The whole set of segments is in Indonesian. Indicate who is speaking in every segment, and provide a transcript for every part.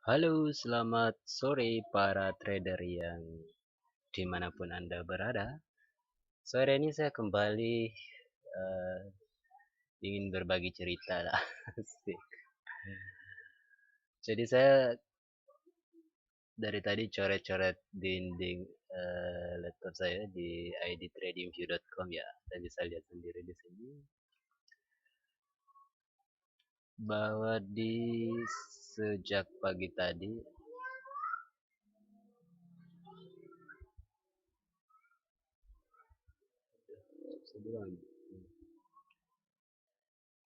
Speaker 1: Halo, selamat sore para trader yang dimanapun Anda berada. Sore ini saya kembali eh, ingin berbagi cerita lah. Asik. Jadi saya dari tadi coret-coret dinding laptop saya di idtradingview.com ya. Saya bisa lihat sendiri di sini bahwa sejak pagi tadi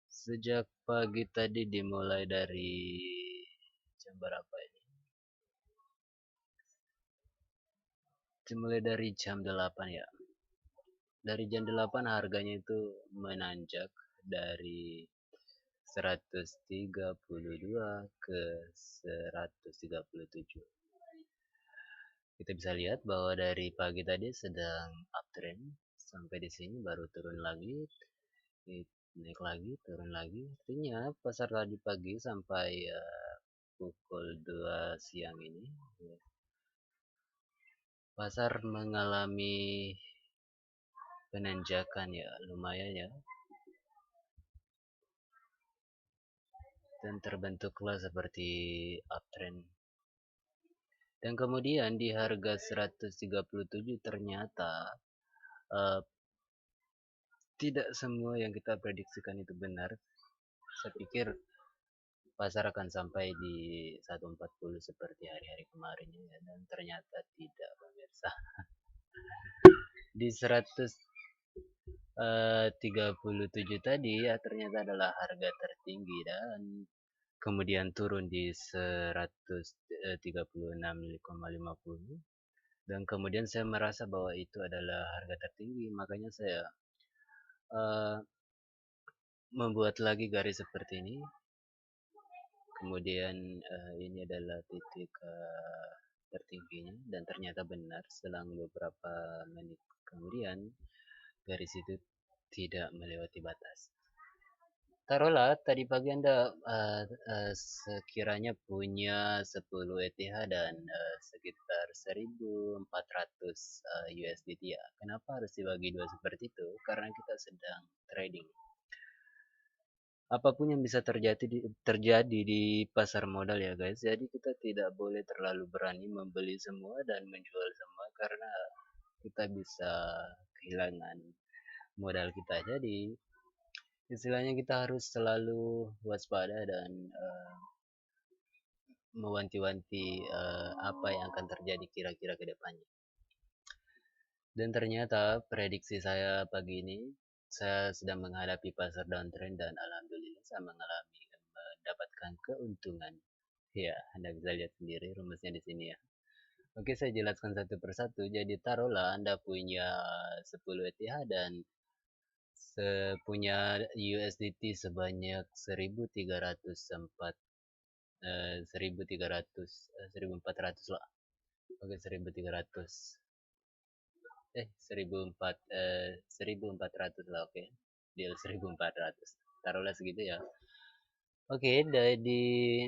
Speaker 1: sejak pagi tadi dimulai dari jam berapa ini? Dimulai dari jam 8 ya. Dari jam 8 harganya itu menanjak dari 132 ke 137. Kita bisa lihat bahwa dari pagi tadi sedang uptrend sampai di sini baru turun lagi, naik lagi, turun lagi. Artinya pasar tadi pagi sampai pukul 2 siang ini ya, pasar mengalami penanjakan ya lumayan ya, dan terbentuklah seperti uptrend. Dan kemudian di harga 137 ternyata uh, tidak semua yang kita prediksikan itu benar. Saya pikir pasar akan sampai di 140 seperti hari-hari kemarin ya, dan ternyata tidak pemirsa. Di 137 tadi ya ternyata adalah harga tertinggi dan kemudian turun di 136,50, dan kemudian saya merasa bahwa itu adalah harga tertinggi, makanya saya uh, membuat lagi garis seperti ini. Kemudian ini adalah titik tertingginya, dan ternyata benar selang beberapa menit kemudian garis itu tidak melewati batas. Taruhlah tadi pagi Anda sekiranya punya 10 ETH dan sekitar 1.400 USDT ya. Kenapa harus dibagi dua seperti itu? Karena kita sedang trading. Apapun yang bisa terjadi di pasar modal ya guys. Jadi kita tidak boleh terlalu berani membeli semua dan menjual semua karena kita bisa kehilangan modal kita. Jadi istilahnya kita harus selalu waspada dan mewanti-wanti apa yang akan terjadi kira-kira ke depannya. Dan ternyata prediksi saya pagi ini, saya sedang menghadapi pasar downtrend dan alhamdulillah saya mendapatkan keuntungan. Ya, Anda bisa lihat sendiri rumusnya di sini ya. Oke, saya jelaskan satu persatu. Jadi taruhlah Anda punya 10 ETH dan punya USDT sebanyak 1.304 1.300 1.400 lah. Oke, 1.300 1.400 lah, oke. Deal 1.400. Taruhlah segitu ya. Oke, dari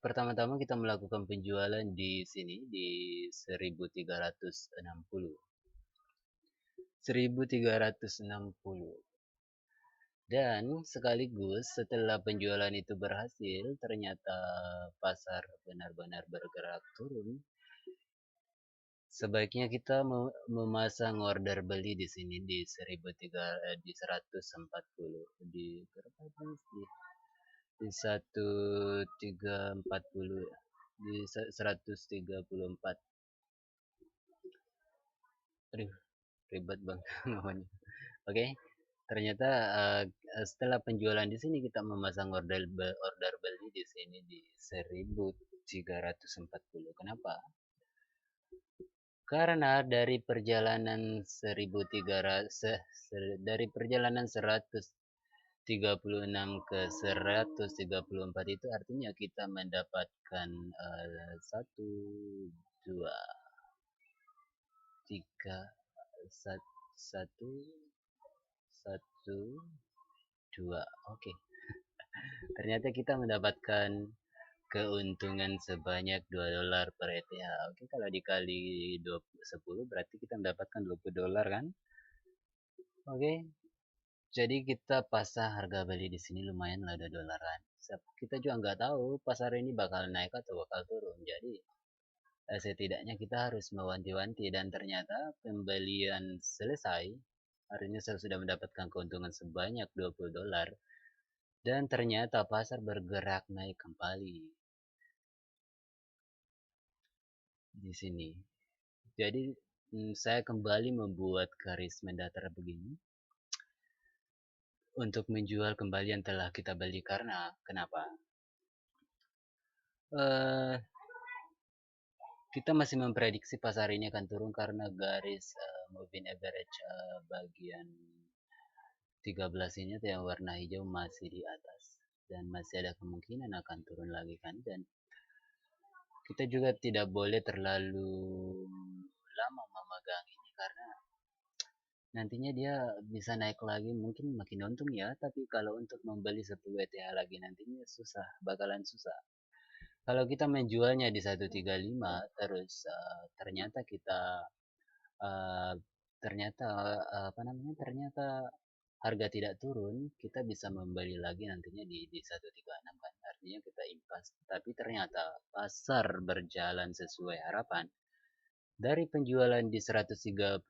Speaker 1: pertama-tama kita melakukan penjualan di sini di 1.360. 1.360. Dan sekaligus setelah penjualan itu berhasil, ternyata pasar benar-benar bergerak turun. Sebaiknya kita memasang order beli di sini di 140, di berapa di 1340, di 134. Aduh, ribet bang namanya. Oke, ternyata setelah penjualan di sini kita memasang order beli di sini di 1340. Kenapa? Karena dari perjalanan 136 ke 134 itu artinya kita mendapatkan satu, dua, tiga, satu, satu, dua. Oke. Ternyata kita mendapatkan keuntungan sebanyak $2 per ETH. Oke, kalau dikali 10 berarti kita mendapatkan $20 kan? Oke, jadi kita pasang harga beli di sini lumayan lah $2. Kita juga nggak tahu pasar ini bakal naik atau bakal turun. Jadi setidaknya kita harus mewanti-wanti, dan ternyata pembelian selesai. Artinya saya sudah mendapatkan keuntungan sebanyak $20, dan ternyata pasar bergerak naik kembali di sini. Jadi saya kembali membuat garis mendatar begini untuk menjual kembali yang telah kita beli. Karena kenapa? Eh, kita masih memprediksi pasar ini akan turun karena garis moving average bagian 13 ini tuh yang warna hijau masih di atas, dan masih ada kemungkinan akan turun lagi kan. Dan kita juga tidak boleh terlalu lama memegang ini karena nantinya dia bisa naik lagi, mungkin makin untung ya, tapi kalau untuk membeli 10 ETH lagi nantinya susah, bakalan susah. Kalau kita menjualnya di 135 terus ternyata kita uh, ternyata apa namanya, ternyata harga tidak turun, kita bisa membeli lagi nantinya di 136 kan, artinya kita impas. Tapi ternyata pasar berjalan sesuai harapan. Dari penjualan di 135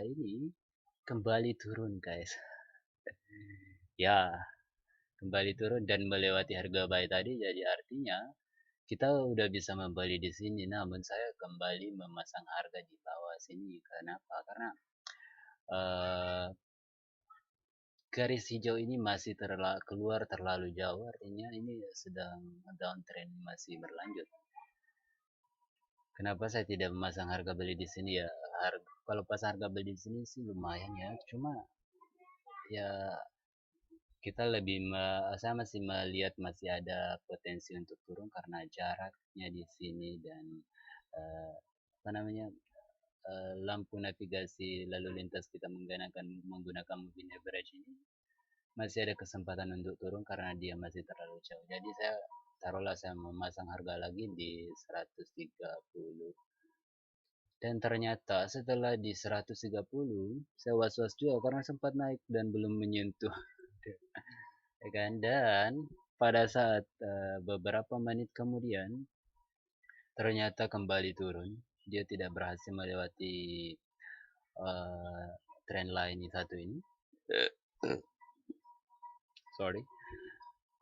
Speaker 1: ini kembali turun guys. Ya, kembali turun dan melewati harga buy tadi, jadi artinya kita udah bisa membeli di sini. Namun saya kembali memasang harga di bawah sini. Kenapa? Karena uh, garis hijau ini masih keluar terlalu jauh, artinya ini sedang downtrend masih berlanjut. Kenapa saya tidak memasang harga beli di sini ya? Kalau pas harga beli di sini sih lumayan ya, cuma ya kita saya masih melihat masih ada potensi untuk turun karena jaraknya di sini, dan eh, apa namanya, lampu navigasi lalu lintas kita menggunakan moving average ini masih ada kesempatan untuk turun karena dia masih terlalu jauh. Jadi saya memasang harga lagi di 130. Dan ternyata setelah di 130 saya was-was juga karena sempat naik dan belum menyentuh. Ya kan? Dan pada saat beberapa menit kemudian ternyata kembali turun. Dia tidak berhasil melewati uh, trend line satu ini. Sorry.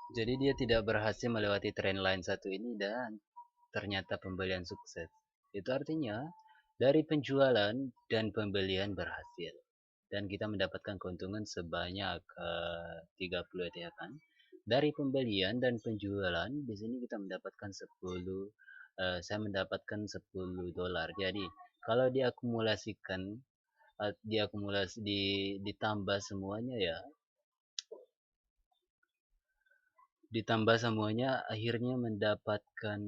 Speaker 1: Jadi dia tidak berhasil melewati trend line satu ini, dan ternyata pembelian sukses. Itu artinya dari penjualan dan pembelian berhasil, dan kita mendapatkan keuntungan sebanyak 30 ETH kan. Dari pembelian dan penjualan di sini kita mendapatkan 10, saya mendapatkan $10. Jadi kalau diakumulasikan, ditambah semuanya ya, ditambah semuanya akhirnya mendapatkan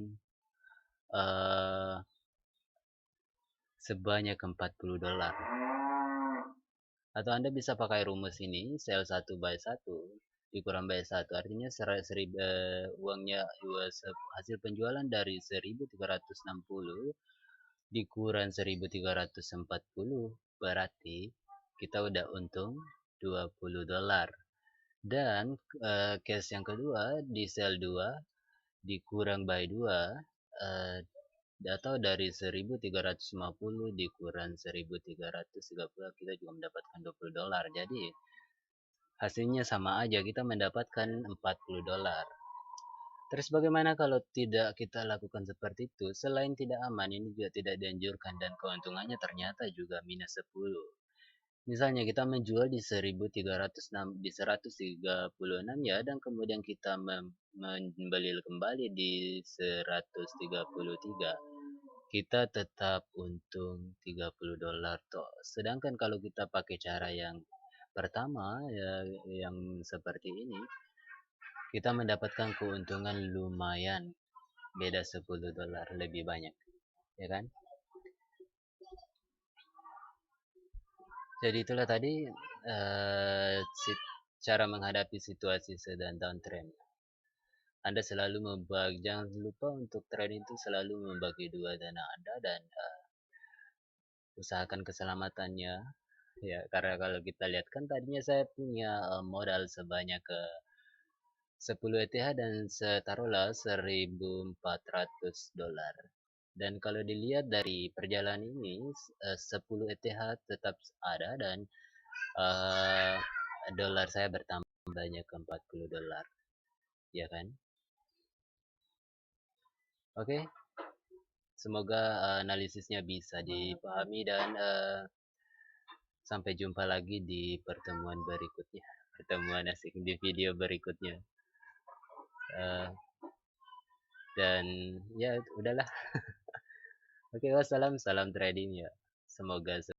Speaker 1: uh, sebanyak $40. Atau Anda bisa pakai rumus ini, sell 1 buy 1 dikurang buy 1, artinya uangnya, hasil penjualan dari 1.360 dikurang 1.340, berarti kita udah untung $20. Dan case yang kedua, di sell 2 dikurang buy 2, atau dari 1.350 dikurang 1.330, kita juga mendapatkan $20. Jadi hasilnya sama aja, kita mendapatkan $40. Terus bagaimana kalau tidak kita lakukan seperti itu? Selain tidak aman, ini juga tidak dianjurkan, dan keuntungannya ternyata juga minus 10. Misalnya kita menjual di 1.306, di 136 ya, dan kemudian kita membeli kembali di 133, kita tetap untung $30 toh. Sedangkan kalau kita pakai cara yang pertama ya, yang seperti ini, kita mendapatkan keuntungan lumayan, beda $10 lebih banyak, ya kan? Jadi itulah tadi cara menghadapi situasi sedang downtrend. Anda selalu jangan lupa untuk trading itu selalu membagi dua dana Anda dan usahakan keselamatannya. Ya, karena kalau kita lihat kan tadinya saya punya modal sebanyak 10 ETH dan setaruhlah 1.400 dolar. Dan kalau dilihat dari perjalanan ini 10 ETH tetap ada dan eh, dolar saya bertambah banyak ke 40 dolar, ya kan? Oke, semoga analisisnya bisa dipahami dan sampai jumpa lagi di pertemuan berikutnya. Pertemuan asik di video berikutnya. Eh, dan ya udahlah. Oke, wassalam, salam trading ya. Semoga